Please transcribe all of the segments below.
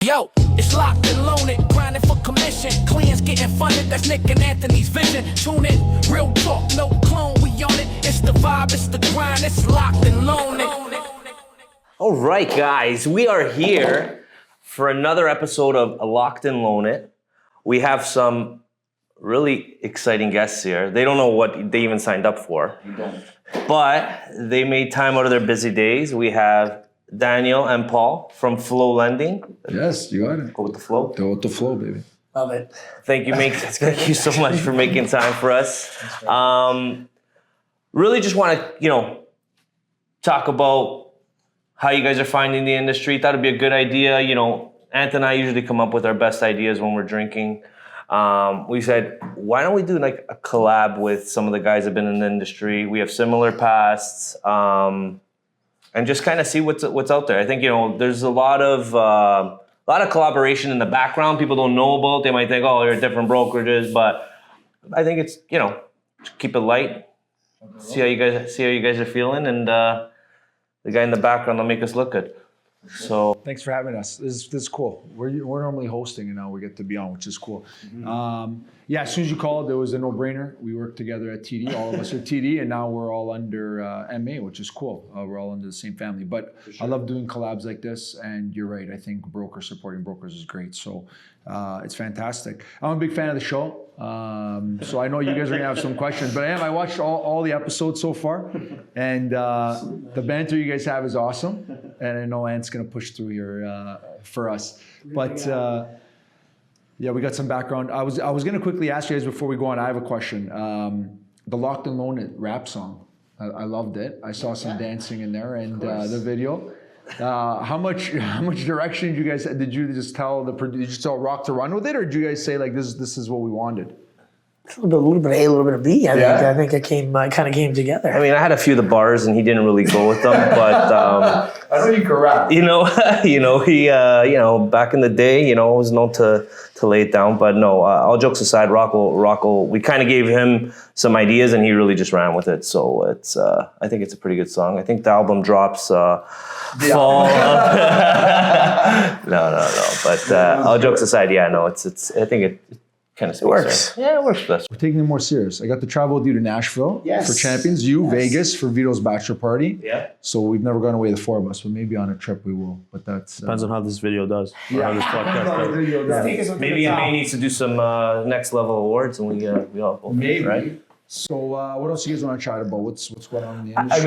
Yo, it's locked and loaded, grinding for commission. Clients getting funded, that's Nick and Anthony's vision. Tune in, real talk, no clone, we on it. It's the vibe, it's the grind, it's locked and loaded. All right, guys, we are here for another episode of Locked and Loaded. We have some really exciting guests here. They don't know what they even signed up for. You don't. But they made time out of their busy days. We have Daniel and Paul from Flow Lending. Yes, you got it. Go with the flow. Go with the flow, baby. Love it. Thank you, mate. Thank you so much for making time for us. Really just want to, talk about how you guys are finding the industry. Thought it'd be a good idea. Ant and I usually come up with our best ideas when we're drinking. We said, why don't we do like a collab with some of the guys that have been in the industry? We have similar pasts, and just kind of see what's out there. I think there's a lot of collaboration in the background. People don't know about. They might think, oh, they're different brokerages, but I think it's keep it light. See how you guys are feeling, and the guy in the background will make us look good. So Thanks for having us. This is cool. We're normally hosting, and now we get to be on, which is cool. As soon as you called, it was a no-brainer. We worked together at TD. All of us are TD, and now we're all under MA, which is cool. We're all under the same family. But I love doing collabs like this, and you're right. I think brokers supporting brokers is great. So it's fantastic. I'm a big fan of the show. So I know you guys are gonna have some questions, but I watched all the episodes so far, and the banter you guys have is awesome. And I know Ant's gonna push through here for us. But we got some background. I was gonna quickly ask you guys before we go on. I have a question. The Locked and Loaded rap song. I loved it. I saw some dancing in there, and the video. How much direction did you just tell did you just tell Rock to run with it, or did you guys say like this is what we wanted? A little bit of A, a little bit of B. I think it kind of came together. I mean, I had a few of the bars, and he didn't really go with them, but I know you can rap. he back in the day, was known to lay it down. But no, all jokes aside, Rocco, we kind of gave him some ideas, and he really just ran with it. So it's, I think it's a pretty good song. I think the album drops fall. No. But all jokes aside, it's. I think it kind of works. Yeah, it works for us. We're taking it more serious. I got to travel with you to Nashville for Champions. Vegas for Vito's bachelor party. Yeah. So we've never gone away, the four of us, but maybe on a trip we will. But that's depends on how this video does. Or how this podcast does. Maybe May needs to do some next level awards, and we all maybe. Right? So what else you guys want to chat about? What's going on in the industry? I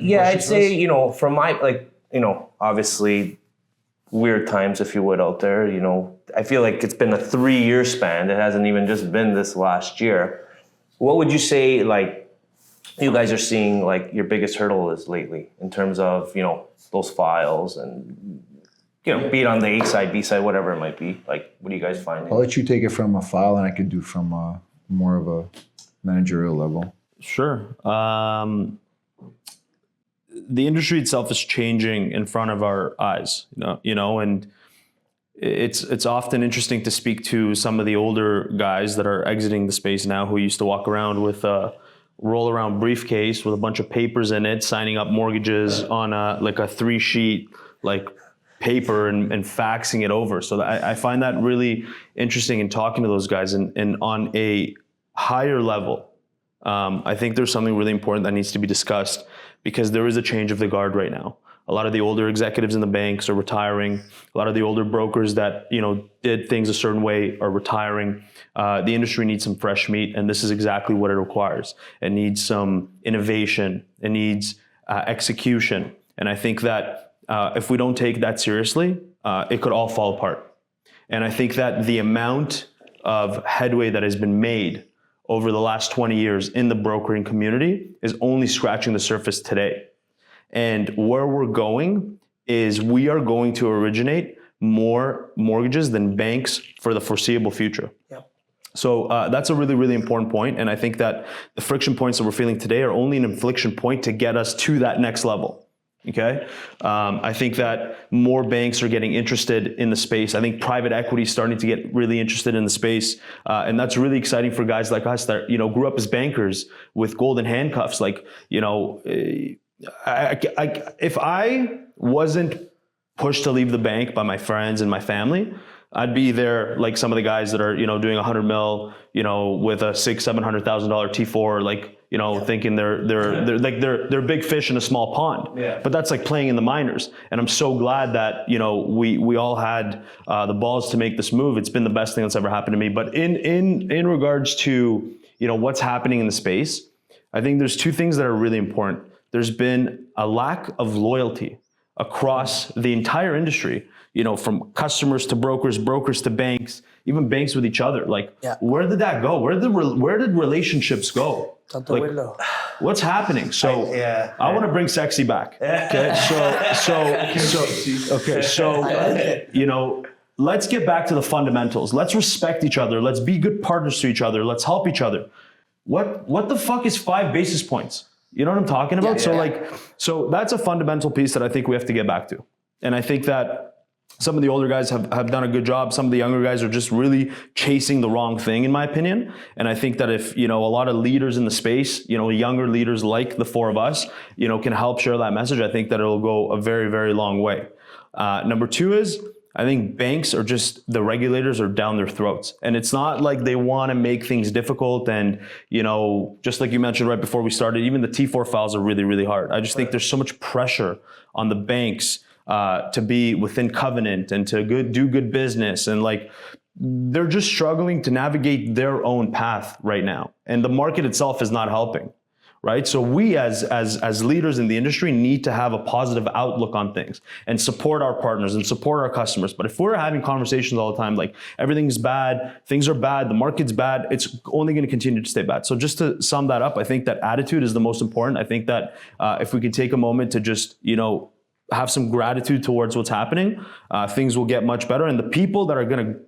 mean, I'd say from my obviously weird times, if you would, out there. I feel like it's been a 3-year span. It hasn't even just been this last year. What would you say, you guys are seeing, your biggest hurdle is lately in terms of, those files and, be it on the A side, B side, whatever it might be. What are you guys finding? I'll let you take it from a file, and I could do from more of a managerial level. Sure. The industry itself is changing in front of our eyes, and it's often interesting to speak to some of the older guys that are exiting the space now, who used to walk around with a roll-around briefcase with a bunch of papers in it, signing up mortgages on a 3-sheet paper and faxing it over. So I find that really interesting in talking to those guys. And on a higher level, I think there's something really important that needs to be discussed, because there is a change of the guard right now. A lot of the older executives in the banks are retiring. A lot of the older brokers that did things a certain way are retiring. The industry needs some fresh meat, and this is exactly what it requires. It needs some innovation. It needs execution. And I think that if we don't take that seriously, it could all fall apart. And I think that the amount of headway that has been made over the last 20 years in the brokering community is only scratching the surface today. And where we're going is we are going to originate more mortgages than banks for the foreseeable future. Yep. So that's a really, really important point. And I think that the friction points that we're feeling today are only an inflection point to get us to that next level. Okay. I think that more banks are getting interested in the space. I think private equity is starting to get really interested in the space. And that's really exciting for guys like us that, grew up as bankers with golden handcuffs. If I wasn't pushed to leave the bank by my friends and my family, I'd be there like some of the guys that are, doing 100 mil, with a $600,000-$700,000 T4, like, thinking they're big fish in a small pond. Yeah. But that's like playing in the minors. And I'm so glad that, we all had the balls to make this move. It's been the best thing that's ever happened to me. But in regards to, what's happening in the space, I think there's two things that are really important. There's been a lack of loyalty across the entire industry, from customers to brokers to banks, even banks with each other. Like, where did that go? Where did relationships go? Out the window. What's happening? So I want to bring sexy back. Okay, so let's get back to the fundamentals. Let's respect each other. Let's be good partners to each other. Let's help each other. What the fuck is 5 basis points? You know what I'm talking about? So that's a fundamental piece that I think we have to get back to. And I think that some of the older guys have done a good job. Some of the younger guys are just really chasing the wrong thing, in my opinion. And I think that if, a lot of leaders in the space, younger leaders like the four of us, can help share that message, I think that it'll go a very, very long way. Number two is, I think banks are just, the regulators are down their throats. And it's not like they want to make things difficult. And, just like you mentioned right before we started, even the T4 files are really, really hard. I just think there's so much pressure on the banks to be within covenant and to do good business. And like, they're just struggling to navigate their own path right now. And the market itself is not helping. Right? So we as leaders in the industry need to have a positive outlook on things and support our partners and support our customers. But if we're having conversations all the time, like everything's bad, things are bad, the market's bad, it's only going to continue to stay bad. So just to sum that up, I think that attitude is the most important. I think that if we could take a moment to just, have some gratitude towards what's happening, things will get much better. And the people that are going to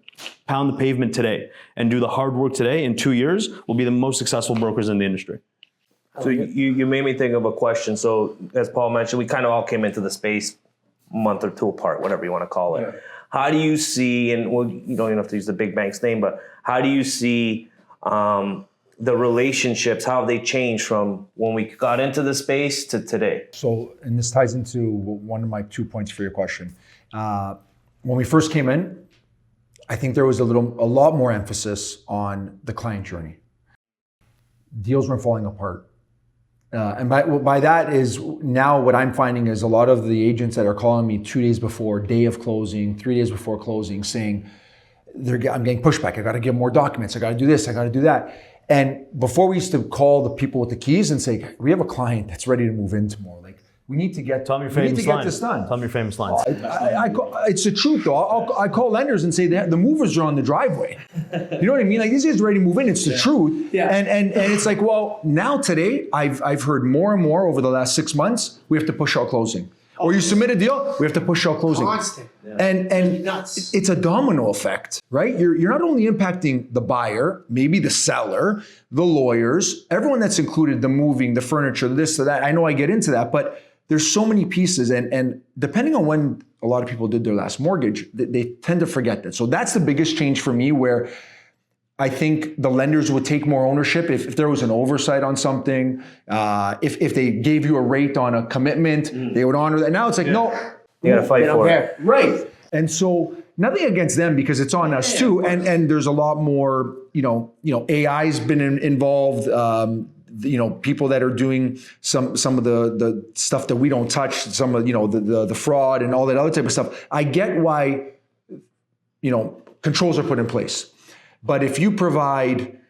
pound the pavement today and do the hard work today in 2 years will be the most successful brokers in the industry. So you made me think of a question. So as Paul mentioned, we kind of all came into the space a month or two apart, whatever you want to call it. Yeah. How do you see, and well, you don't even have to use the big bank's name, but how do you see the relationships, how have they changed from when we got into the space to today? So, and this ties into one of my 2 points for your question. When we first came in, I think there was a lot more emphasis on the client journey. Deals weren't falling apart. And by that is now what I'm finding is a lot of the agents that are calling me 2 days before, day of closing, 3 days before closing, saying, I'm getting pushback. I got to get more documents. I got to do this. I got to do that. And before we used to call the people with the keys and say, we have a client that's ready to move in tomorrow. Like, we need to get this done. Tell me your famous lines. It's the truth, though. I call lenders and say the movers are on the driveway. You know what I mean? Like, these guys are ready to move in. It's the truth. Yeah. And it's like, well, now today, I've heard more and more over the last 6 months, we have to push out closing. Or you submit a deal, we have to push out closing. Constant. Yeah. And it's a domino effect, right? You're not only impacting the buyer, maybe the seller, the lawyers, everyone that's included, the moving, the furniture, this, that. I know I get into that, but there's so many pieces. And depending on when a lot of people did their last mortgage, they tend to forget that. So that's the biggest change for me, where I think the lenders would take more ownership if there was an oversight on something. If they gave you a rate on a commitment, they would honor that. Now it's like, no. You gotta fight for it. Right. And so nothing against them, because it's on us too. And there's a lot more, AI's been involved. People that are doing some of the stuff that we don't touch, some of, the fraud and all that other type of stuff. I get why, controls are put in place. But if you provide,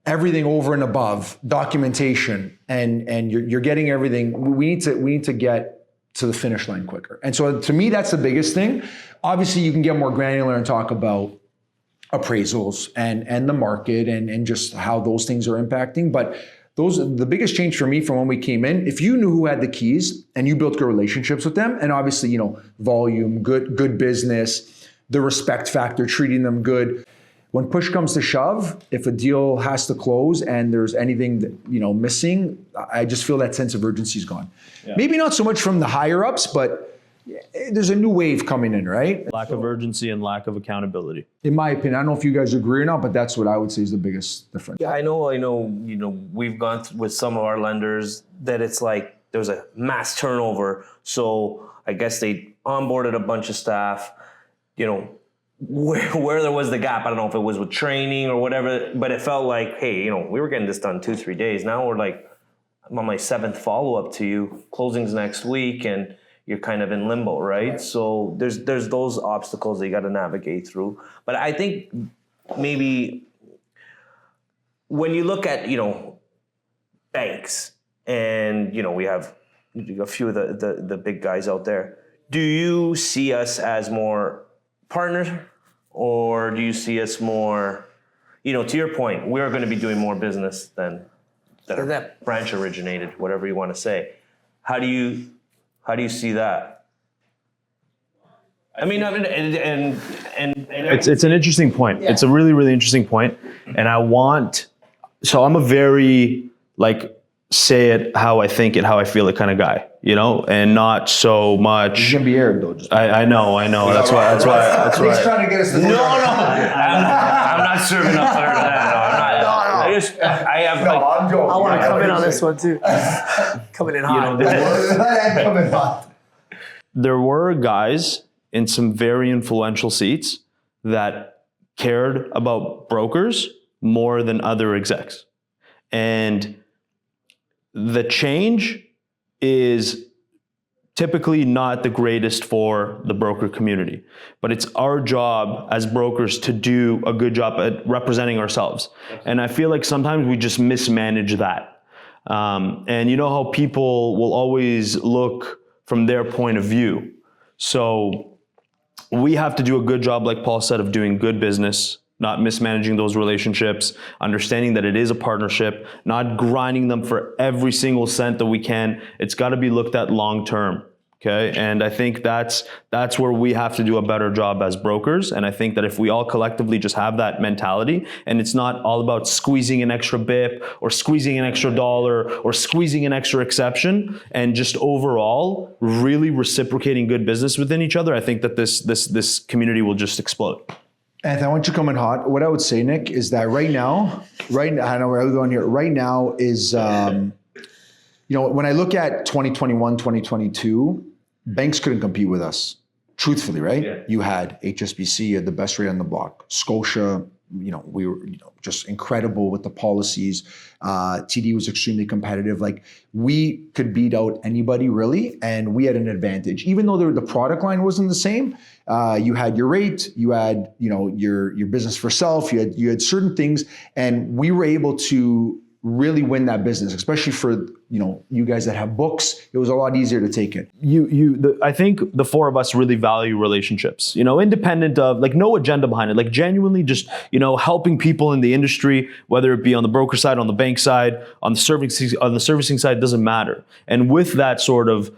everything over and above, documentation, and you're getting everything, we need to get to the finish line quicker. And so to me, that's the biggest thing. Obviously, you can get more granular and talk about appraisals and the market and just how those things are impacting. But the biggest change for me from when we came in, if you knew who had the keys and you built good relationships with them, and obviously, volume, good business, the respect factor, treating them good. When push comes to shove, if a deal has to close and there's anything that, missing, I just feel that sense of urgency is gone. Yeah. Maybe not so much from the higher ups, but there's a new wave coming in, right? Lack of urgency and lack of accountability. In my opinion, I don't know if you guys agree or not, but that's what I would say is the biggest difference. Yeah, I know, we've gone with some of our lenders that it's like there's a mass turnover. So I guess they onboarded a bunch of staff, where there was the gap, I don't know if it was with training or whatever, but it felt like, hey, we were getting this done 2-3 days. Now we're like, I'm on my 7th follow-up to you, closing's next week, and you're kind of in limbo, right? So there's those obstacles that you got to navigate through. But I think maybe when you look at, banks, and, we have a few of the big guys out there, do you see us as more partners, or do you see us more, to your point, we're going to be doing more business than that are branch originated, whatever you want to say. How do you see that? I mean, and it's an interesting point. Yeah. It's a really, really interesting point. And I'm a very say it how I think it, how I feel it kind of guy, and not so much. It's gonna be aired though. I know. That's why. He's trying to get us to. No. I'm not serving up there to that. No, I'm not. I'm joking. I want to come in on this one too. Coming in hot. Coming hot. There were guys in some very influential seats that cared about brokers more than other execs. And the change is typically not the greatest for the broker community, but it's our job as brokers to do a good job at representing ourselves. And I feel like sometimes we just mismanage that. And you know how people will always look from their point of view. So we have to do a good job, like Paul said, of doing good business, not mismanaging those relationships, understanding that it is a partnership, not grinding them for every single cent that we can. It's got to be looked at long term. Okay. And I think that's where we have to do a better job as brokers. And I think that if we all collectively just have that mentality, and it's not all about squeezing an extra bip or squeezing an extra dollar or squeezing an extra exception, and just overall really reciprocating good business within each other, I think that this community will just explode. Anthony, I want you to come in hot. What I would say, Nick, is that right now, I know where I was going here. Right now is, when I look at 2021, 2022, banks couldn't compete with us. Truthfully, right? Yeah. You had HSBC, you had the best rate on the block. Scotia, we were just incredible with the policies. TD was extremely competitive. We could beat out anybody really, and we had an advantage. Even though the product line wasn't the same, you had your rate, you had your business for self, you had certain things, and we were able to really win that business, especially for you guys that have books. It was a lot easier to take it. I think the four of us really value relationships, independent of no agenda behind it, genuinely just, helping people in the industry, whether it be on the broker side, on the bank side, on the servicing side, doesn't matter. And with that sort of,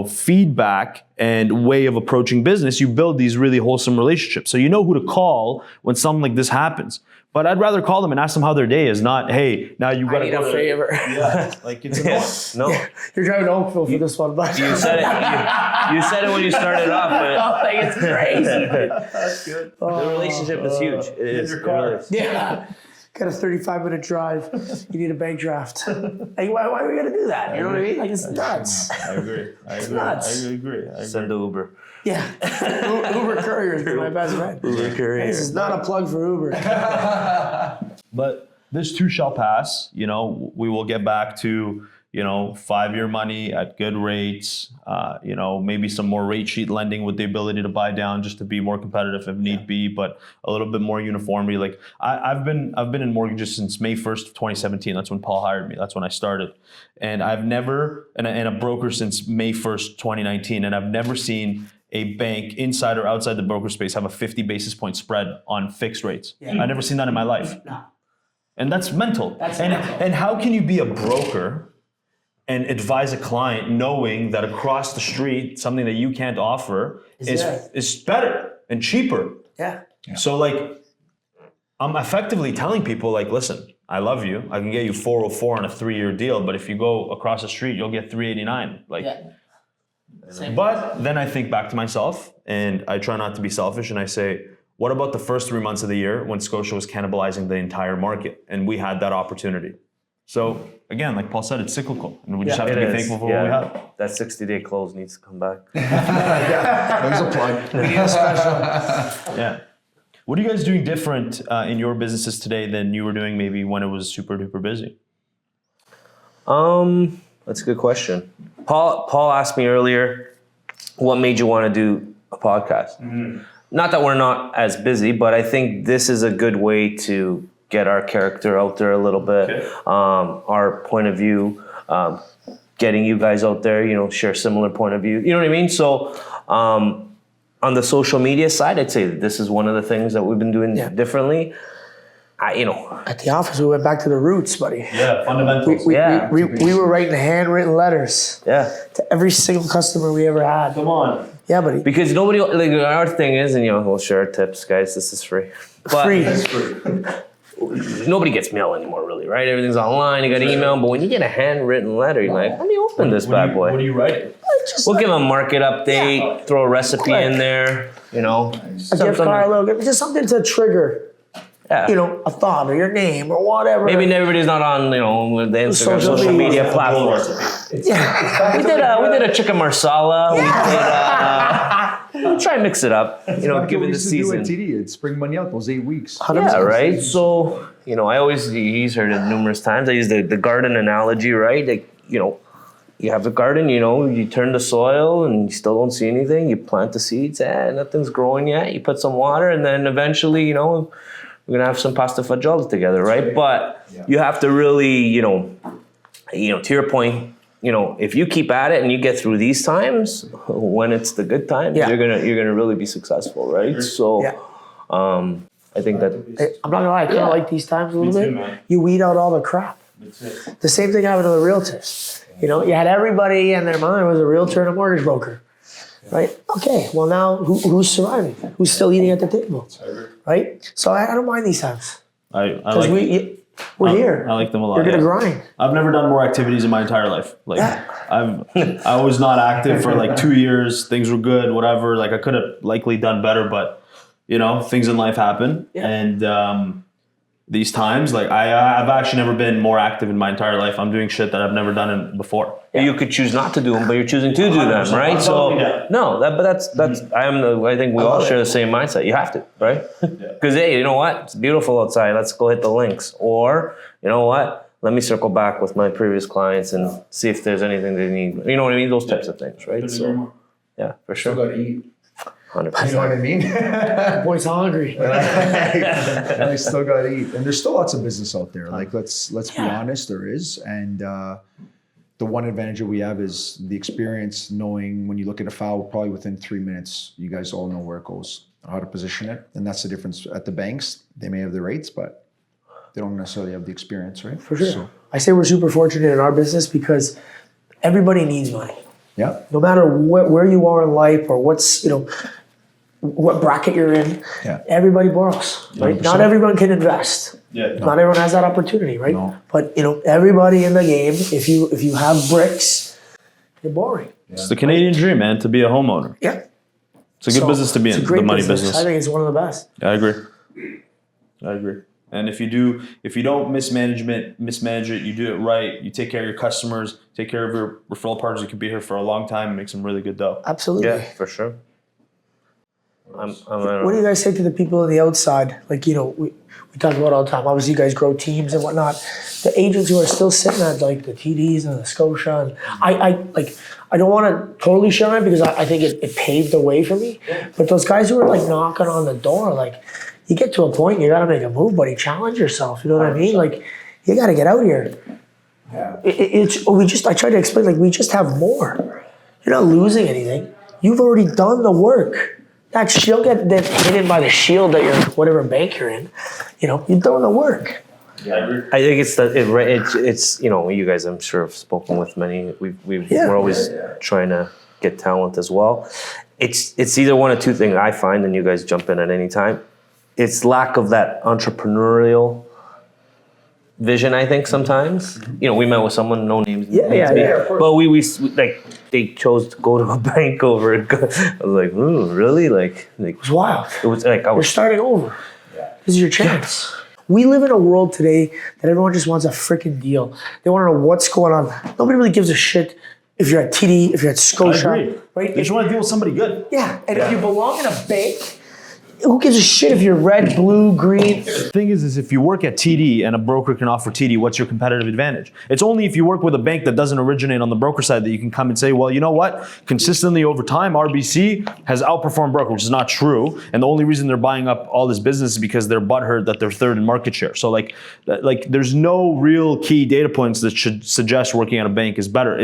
feedback and way of approaching business, you build these really wholesome relationships. So you know who to call when something like this happens. But I'd rather call them and ask them how their day is, not, hey, now you got to go a favor. Yeah, it's no. You're driving to Oakville for this one, but You said it. You said it when you started off, but it's crazy. That's good. The relationship is huge. It is. Your car. It really is. Yeah. Got a 35-minute drive. You need a bank draft. Why are we gonna do that? You know what I mean? It's nuts. I agree. It's nuts. I agree. Send the Uber. Yeah. Uber Courier is my best friend. Uber Courier. This is not a plug for Uber. But this too shall pass. We will get back to 5-year money at good rates. Maybe some more rate sheet lending with the ability to buy down just to be more competitive if need be, but a little bit more uniformity. I've been in mortgages since May 1st of 2017. That's when Paul hired me. That's when I started, and I've never and a broker since May 1st 2019, and I've never seen a bank inside or outside the broker space have a 50 basis point spread on fixed rates. Yeah. I've never seen that in my life. No. And that's mental. And how can you be a broker and advise a client knowing that across the street, something that you can't offer is better and cheaper? Yeah. So I'm effectively telling people listen, I love you. I can get you 404 on a 3-year deal, but if you go across the street, you'll get 389. But then I think back to myself, and I try not to be selfish, and I say, what about the first 3 months of the year when Scotia was cannibalizing the entire market and we had that opportunity? So again, like Paul said, it's cyclical, and we just have to be thankful for what we have. That 60-day close needs to come back. There's a plug. Yeah. What are you guys doing different in your businesses today than you were doing maybe when it was super duper busy? That's a good question. Paul asked me earlier, what made you want to do a podcast? Not that we're not as busy, but I think this is a good way to get our character out there a little bit, our point of view, getting you guys out there, share similar point of view. You know what I mean? So on the social media side, I'd say that this is one of the things that we've been doing differently. At the office, we went back to the roots, buddy. Yeah, fundamentals. We were writing handwritten letters to every single customer we ever had. Come on. Yeah, buddy. Because nobody, like our thing is, and we'll share tips, guys. This is free. But nobody gets mail anymore, really, right? Everything's online. You got email, but when you get a handwritten letter, you're like, let me open this bad boy. What do you write? We'll give them a market update, throw a recipe in there, A gift card, a little gift, just something to trigger, a thought or your name or whatever. Maybe everybody's not on, the Instagram, social media platforms. Yeah. We did a chicken marsala. We try and mix it up, given the season. Do at TD. It's spring money out those 8 weeks. Yeah, right. So, he's heard it numerous times. I use the garden analogy, right? Like, you have the garden, you turn the soil and you still don't see anything. You plant the seeds, nothing's growing yet. You put some water, and then eventually, we're gonna have some pasta fagioli together, right? But you have to really, to your point, if you keep at it and you get through these times, when it's the good times, you're gonna really be successful, right? So, I think that I'm not gonna lie, I kind of like these times a little bit. man. You weed out all the crap. The same thing happened to the realtors. You had everybody and their mother was a realtor and a mortgage broker, right? Okay, well now who's surviving? Who's still eating at the table, right? So I don't mind these times I because like we're here. I like them a lot. You're gonna grind. I've never done more activities in my entire life. Like I was not active for like 2 years. Things were good, whatever. Like I could have likely done better, but things in life happen. Yeah. And these times, like I've actually never been more active in my entire life. I'm doing shit that I've never done before. you could choose not to do them, but you're choosing to do them, right? So no, that's I think we all share the same mindset. You have to, right? Because hey, you know what? It's beautiful outside. Let's go hit the links. Or you know what? Let me circle back with my previous clients and see if there's anything they need. You know what I mean? Those types of things, right? So yeah, for sure. Still gotta eat. 100%. You know what I mean? Boy's hungry. And I still gotta eat. And there's still lots of business out there. Like let's be honest, there is. And the one advantage that we have is the experience, knowing when you look at a foul, probably within 3 minutes, you guys all know where it goes, how to position it. And that's the difference at the banks. They may have the rates, but they don't necessarily have the experience, right? For sure. I say we're super fortunate in our business because everybody needs money. Yeah. No matter where you are in life or what's, what bracket you're in, everybody borrows, right? 100%. Not everyone can invest. Yeah. Not everyone has that opportunity, right? No. But everybody in the game, if you have bricks, you're borrowing. It's the Canadian dream, man, to be a homeowner. Yeah. It's a good business to be It's in, a great the money business. I think it's one of the best. I agree. And if you don't mismanage it, you do it right, you take care of your customers, take care of your referral partners, you can be here for a long time and make some really good dough. Absolutely. Yeah, for sure. What do you guys say to the people on the outside? Like, we talk about it all the time. Obviously, you guys grow teams and whatnot. The agents who are still sitting at like the TDs and the Scotia, and I don't want to totally shine because I think it paved the way for me. But those guys who are like knocking on the door, like you get to a point, you got to make a move, buddy. Challenge yourself. You know what I mean? Like you got to get out here. Yeah. I tried to explain, like we just have more. You're not losing anything. You've already done the work. You'll get then hidden by the shield that you're whatever bank you're in. You're doing the work. Yeah, I agree. I think it's you guys I'm sure have spoken with many. We're always trying to get talent as well. It's either one of two things I find, and you guys jump in at any time. It's lack of that entrepreneurial vision, I think sometimes. We met with someone, no names. Of course. But we like they chose to go to a bank over it. I was like, really? Like It's wild. it was like I You're was starting over. This is your chance. We live in a world today that everyone just wants a freaking deal. They want to know what's going on. Nobody really gives a shit if you're at TD, if you're at Scotia. I agree. Right? They just want to deal with somebody good. Yeah, and if you belong in a bank, who gives a shit if you're red, blue, green? The thing is if you work at TD and a broker can offer TD, what's your competitive advantage? It's only if you work with a bank that doesn't originate on the broker side that you can come and say, well, you know what? Consistently over time, RBC has outperformed broker, which is not true. And the only reason they're buying up all this business is because they're butthurt that they're third in market share. So like there's no real key data points that should suggest working at a bank is better.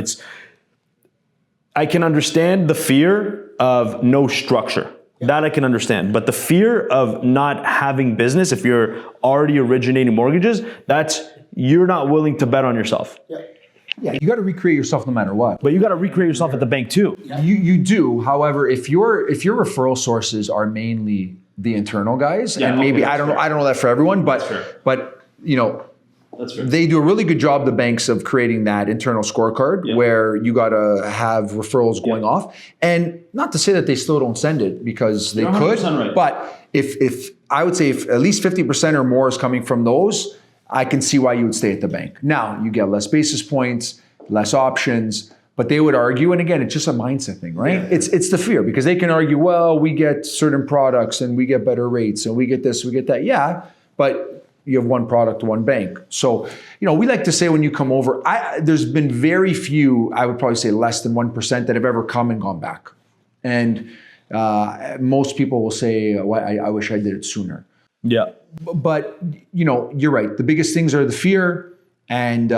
I can understand the fear of no structure. That I can understand. But the fear of not having business, if you're already originating mortgages, you're not willing to bet on yourself. Yeah, you got to recreate yourself no matter what. But you got to recreate yourself at the bank too. You do. However, if your referral sources are mainly the internal guys, and maybe I don't know that for everyone, but you know, they do a really good job, the banks, of creating that internal scorecard where you got to have referrals going off. And not to say that they still don't send it, because they could, right. But if I would say if at least 50% or more is coming from those, I can see why you would stay at the bank. Now, you get less basis points, less options, but they would argue, and again, it's just a mindset thing, right? Yeah. It's the fear, because they can argue, well, we get certain products and we get better rates and we get this, we get that. Yeah, but you have one product, one bank. So, you know, we like to say when you come over, there's been very few, I would probably say less than 1% that have ever come and gone back. And most people will say, well, I wish I did it sooner. Yeah. But, you know, you're right. The biggest things are the fear and the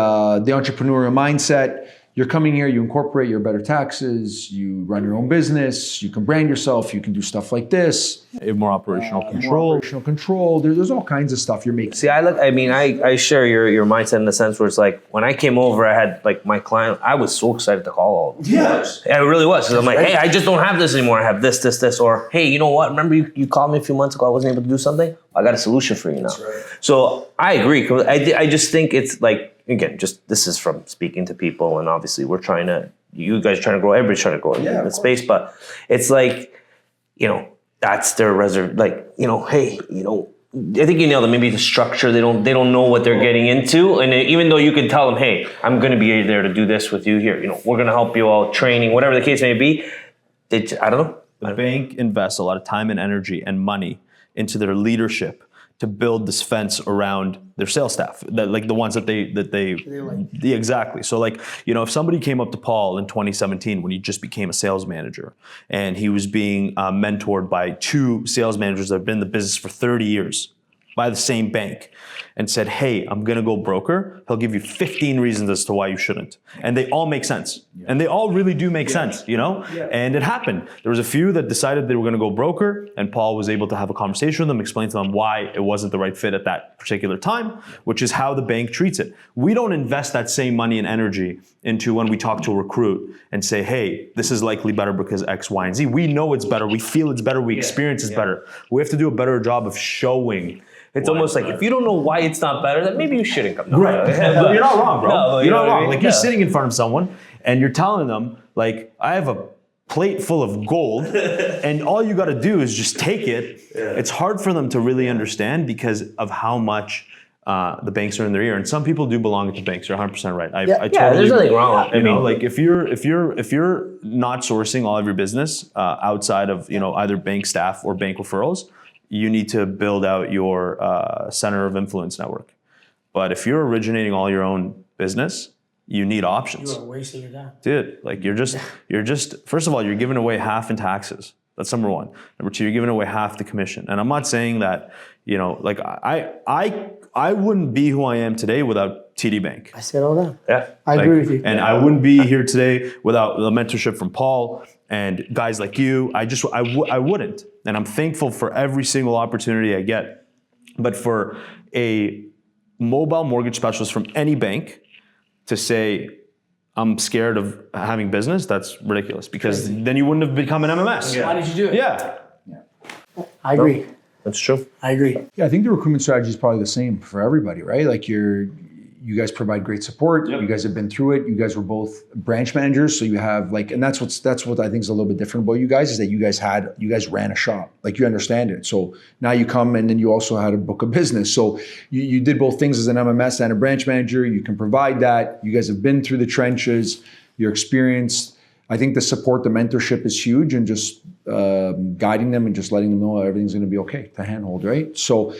entrepreneurial mindset. You're coming here, you incorporate your better taxes, you run your own business, you can brand yourself, you can do stuff like this. You have more operational control. There's all kinds of stuff you're making. See, I share your mindset in the sense where it's like, when I came over, I had like my client, I was so excited to call all of them. Yes. Yeah, it really was. Because I'm like, hey, I just don't have this anymore. I have this. Or, hey, you know what? Remember you called me a few months ago, I wasn't able to do something? I got a solution for you now. Right. So I agree. I just think it's like, again, just this is from speaking to people, and obviously you guys are trying to grow, everybody's trying to grow in the space, but it's like, you know, that's their like, you know, hey, you know, I think you nailed it. Maybe the structure, they don't know what they're getting into, and even though you can tell them, hey, I'm going to be there to do this with you here, you know, we're going to help you out, training, whatever the case may be. I don't know. The bank invests a lot of time and energy and money into their leadership to build this fence around their sales staff, like the ones that they like. Yeah, exactly. So like, you know, if somebody came up to Paul in 2017 when he just became a sales manager and he was being mentored by two sales managers that have been in the business for 30 years by the same bank, and said, hey, I'm gonna go broker, he'll give you 15 reasons as to why you shouldn't. And they all make sense. Yeah. And they all really do make sense, you know? Yeah. And it happened. There was a few that decided they were gonna go broker, and Paul was able to have a conversation with them, explain to them why it wasn't the right fit at that particular time, which is how the bank treats it. We don't invest that same money and energy into when we talk to a recruit and say, hey, this is likely better because X, Y, and Z. We know it's better, we feel it's better, we experience it's better. We have to do a better job of showing. It's almost like, if you don't know why it's not better, then maybe you shouldn't come. Right. You're not wrong, bro. No, you're not wrong. Like, you're sitting in front of someone and you're telling them, like, I have a plate full of gold and all you got to do is just take it. Yeah. It's hard for them to really understand because of how much the banks are in their ear. And some people do belong at the banks. You're 100% right. I totally there's nothing wrong. You know, like if you're not sourcing all of your business outside of, you know, either bank staff or bank referrals, you need to build out your center of influence network. But if you're originating all your own business, you need options. You are wasting your time. Dude, like you're just, first of all, you're giving away half in taxes. That's number one. Number two, you're giving away half the commission. And I'm not saying that, you know, like I wouldn't be who I am today without TD Bank. I say it all the time. Yeah. I agree with you. And I wouldn't be here today without the mentorship from Paul and guys like you. I wouldn't. And I'm thankful for every single opportunity I get. But for a mobile mortgage specialist from any bank to say, I'm scared of having business, that's ridiculous, because then you wouldn't have become an MMS. Yeah. Why did you do it? Yeah. I agree. That's true. I agree. Yeah, I think the recruitment strategy is probably the same for everybody, right? Like you you guys provide great support. You guys have been through it. You guys were both branch managers, so you have like, and that's what I think is a little bit different about you guys, is that you guys ran a shop, like you understand it. So now you come and then you also had a book of business. So you did both things as an MMS and a branch manager. You can provide that. You guys have been through the trenches. You're experienced. I think the support, the mentorship is huge, and just guiding them and just letting them know everything's going to be okay, to handhold, right? So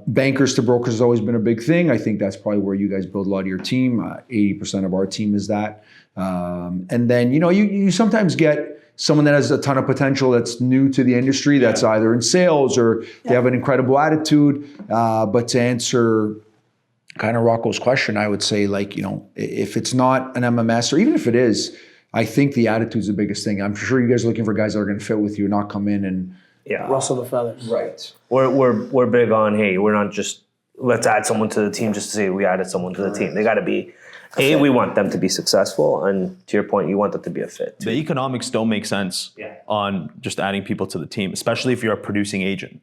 bankers to brokers has always been a big thing. I think that's probably where you guys build a lot of your team. 80% of our team is that. And then, you sometimes get someone that has a ton of potential that's new to the industry, that's either in sales or they have an incredible attitude. But to answer kind of Rocco's question, I would say, like, if it's not an MMS, or even if it is, I think the attitude's the biggest thing. I'm sure you guys are looking for guys that are going to fit with you, not come in and rustle the feathers. right. We're big on, hey, we're not just let's add someone to the team just to say we added someone to the team. They got to be we want them to be successful, and to your point, you want them to be a fit too. The economics don't make sense on just adding people to the team, especially if you're a producing agent.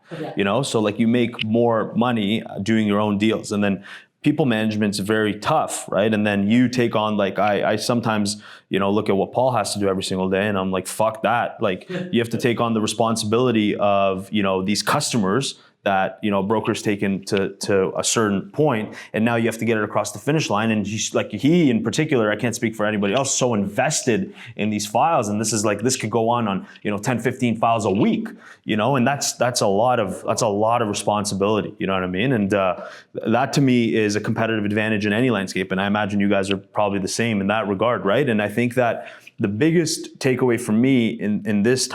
So like you make more money doing your own deals, and then people management's very tough, right? And then you take on, like, I sometimes, look at what Paul has to do every single day, and I'm like, fuck that. Like, you have to take on the responsibility of, these customers that, brokers taken to a certain point, and now you have to get it across the finish line. And he in particular, I can't speak for anybody else, so invested in these files, and this could go on 10, 15 files a week, and that's a lot of responsibility, you know what I mean? And that to me is a competitive advantage in any landscape, and I imagine you guys are probably the same in that regard, right? And I think that the biggest takeaway for me in these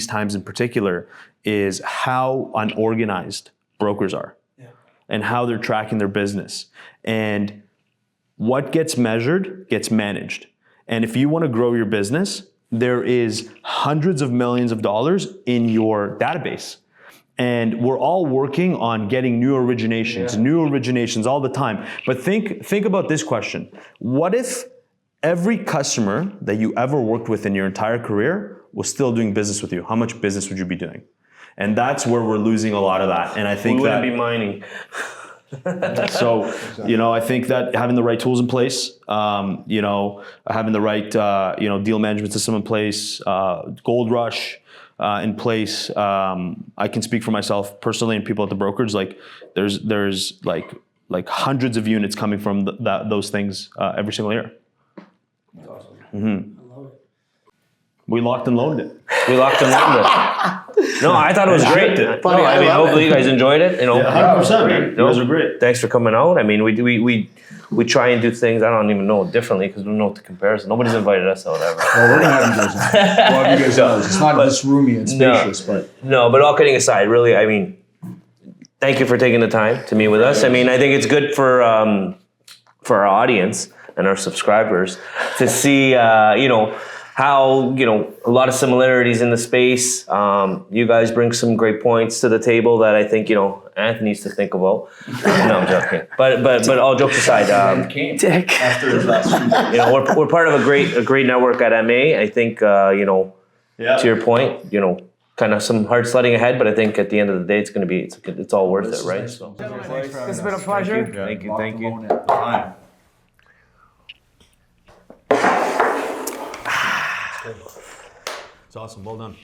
times in particular is how unorganized brokers are, and how they're tracking their business. And what gets measured gets managed. And if you want to grow your business, there is hundreds of millions of dollars in your database. And we're all working on getting new originations all the time. But think about this question. What if every customer that you ever worked with in your entire career was still doing business with you? How much business would you be doing? And that's where we're losing a lot of that. And I think We wouldn't be mining. so, I think that having the right tools in place, having the right, deal management system in place, Gold Rush in place. I can speak for myself personally and people at the brokerage. Like, there's like hundreds of units coming from those things every single year. That's awesome. Mm-hmm. We locked and loaded it. No, I thought it was great. Hopefully you guys enjoyed it. 100%, man. You guys are great. Thanks for coming out. I mean, we try and do things, I don't even know differently, because we don't know what the comparison. Nobody's invited us out ever. Well, we're gonna have you guys on. We'll have you guys on. It's not this roomy and spacious, but all kidding aside, really, I mean, thank you for taking the time to meet with us. I mean, I think it's good for our audience and our subscribers to see, how, a lot of similarities in the space. You guys bring some great points to the table that I think, Anthony needs to think about. No, I'm joking. But all jokes aside, after his last we're part of a great network at MA. I think, to your point, kind of some hard sledding ahead, but I think at the end of the day, it's all worth it, right? So, It's been a pleasure. Thank you. It's awesome. Well done.